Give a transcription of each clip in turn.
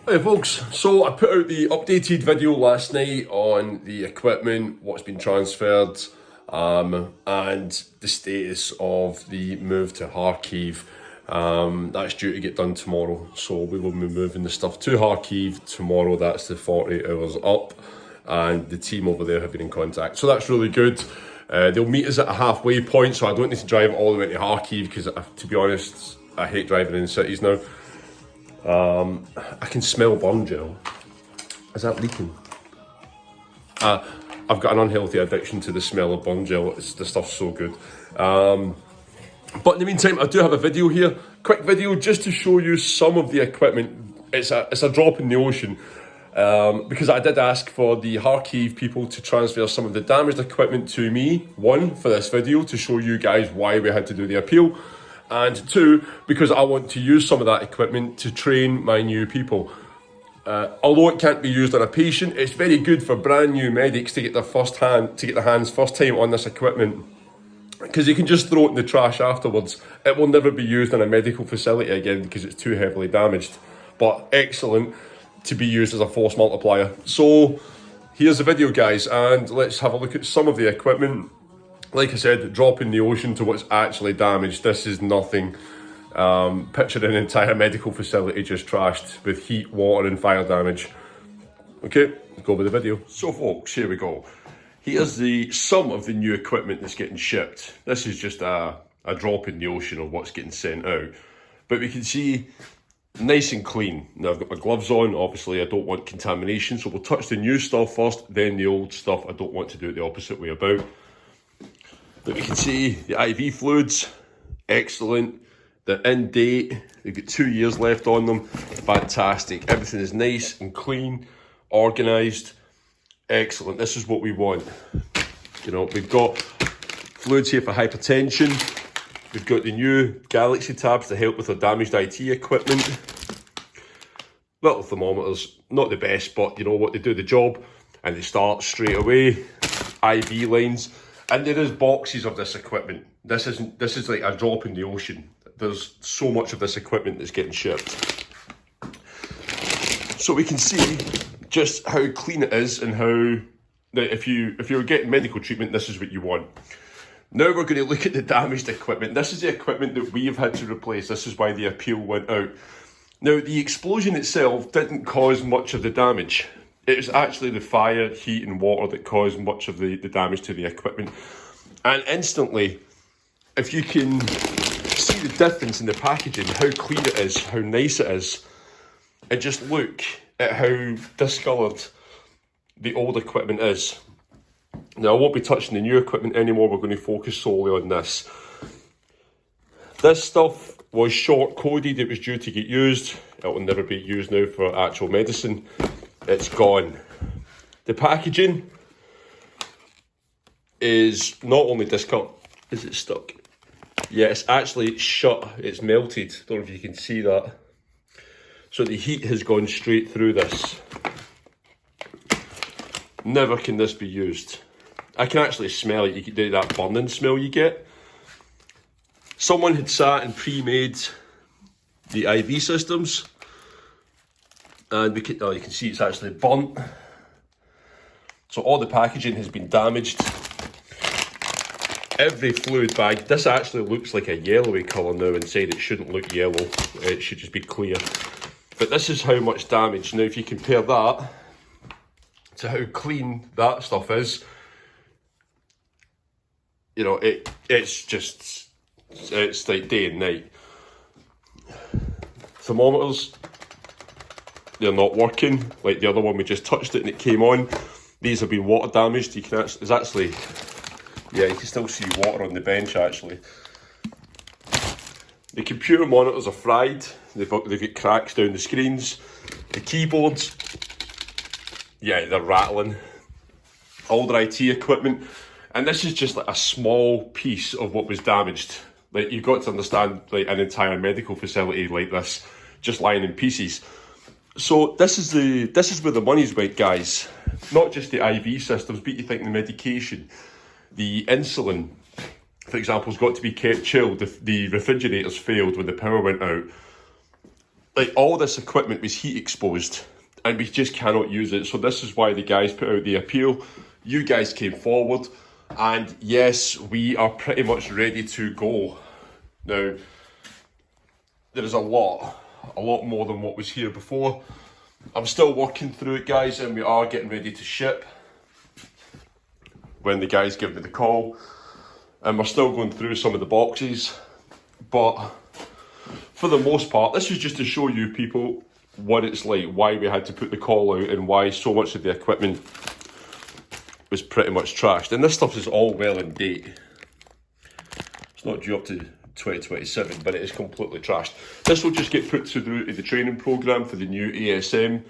Hey folks, so I put out the updated video last night on the equipment, what's been transferred, and the status of the move to Kharkiv. That's due to get done tomorrow, so we will be moving the stuff to Kharkiv tomorrow. That's the 48 hours up, and the team over there have been in contact, so that's really good. They'll meet us at a halfway point, so I don't need to drive all the way to Kharkiv because, to be honest, I hate driving in cities now. I can smell burn gel. Is that leaking? I've got an unhealthy addiction to the smell of burn gel. The stuff's so good. But in the meantime, I do have a video here. Quick video just to show you some of the equipment. It's a drop in the ocean. Because I did ask for the Kharkiv people to transfer some of the damaged equipment to me. One, for this video, to show you guys why we had to do the appeal. And two, because I want to use some of that equipment to train my new people. Although it can't be used on a patient, it's very good for brand new medics to get their hands first time on this equipment, because you can just throw it in the trash afterwards. It will never be used in a medical facility again because it's too heavily damaged. But excellent to be used as a force multiplier. So here's the video, guys, and let's have a look at some of the equipment. Like I said, drop in the ocean to what's actually damaged. This is nothing. Picture an entire medical facility just trashed with heat, water and fire damage. Okay, let's go with the video. So folks, here we go. Here's some of the new equipment that's getting shipped. This is just a drop in the ocean of what's getting sent out. But we can see nice and clean. Now I've got my gloves on. Obviously I don't want contamination, so we'll touch the new stuff first, then the old stuff. I don't want to do it the opposite way about. But we can see the IV fluids, excellent. They're in date, they've got 2 years left on them. Fantastic. Everything is nice and clean, organised, excellent. This is what we want. You know, we've got fluids here for hypertension. We've got the new Galaxy tabs to help with our damaged IT equipment. Little thermometers, not the best, but you know what, they do the job and they start straight away. IV lines. And there is boxes of this equipment. This is like a drop in the ocean. There's so much of this equipment that's getting shipped. So we can see just how clean it is and how that if you're getting medical treatment, this is what you want. Now we're going to look at the damaged equipment. This is the equipment that we have had to replace. This is why the appeal went out. Now the explosion itself didn't cause much of the damage. It was actually the fire, heat and water that caused much of the damage to the equipment. And instantly, if you can see the difference in the packaging, how clean it is, how nice it is, and just look at how discoloured the old equipment is. Now I won't be touching the new equipment anymore, we're going to focus solely on this. This stuff was short coded, it was due to get used. It will never be used now for actual medicine. It's gone. The packaging is not only discolored, is it stuck? Yeah, it's actually shut, it's melted. Don't know if you can see that. So the heat has gone straight through this. Never can this be used. I can actually smell it, you can do that burning smell you get. Someone had sat and pre-made the IV systems. And you can see it's actually burnt. So all the packaging has been damaged. Every fluid bag, this actually looks like a yellowy colour now inside. It shouldn't look yellow, it should just be clear. But this is how much damage. Now if you compare that to how clean that stuff is, you know, it's like day and night. Thermometers, they're not working like the other one. We just touched it and it came on. These have been water damaged. You can actually, yeah, you can still see water on the bench actually. The computer monitors are fried. They've got cracks down the screens. The keyboards, yeah, they're rattling. Older IT equipment. And this is just like a small piece of what was damaged. Like, you've got to understand, like, an entire medical facility like this just lying in pieces. So this is where the money's went, guys. Not just the IV systems, but you think the medication, the insulin, for example, has got to be kept chilled. The refrigerators failed when the power went out. like all this equipment was heat exposed and we just cannot use it. So this is why the guys put out the appeal. You guys came forward, and yes, we are pretty much ready to go. Now, there is a lot more than what was here before. I'm still working through it, guys, and we are getting ready to ship when the guys give me the call. And we're still going through some of the boxes, but for the most part, this is just to show you people what it's like, why we had to put the call out, and why so much of the equipment was pretty much trashed. And this stuff is all well in date. It's not due up to 2027, but it is completely trashed. This will just get put through the training programme for the new ASM,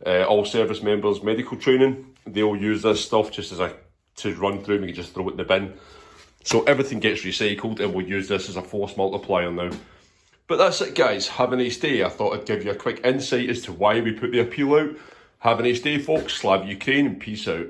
all service members medical training. They'll use this stuff just as to run through, and we can just throw it in the bin. So everything gets recycled, and we'll use this as a force multiplier now. But that's it, guys. Have a nice day. I thought I'd give you a quick insight as to why we put the appeal out. Have a nice day, folks. Slav Ukraine, and peace out.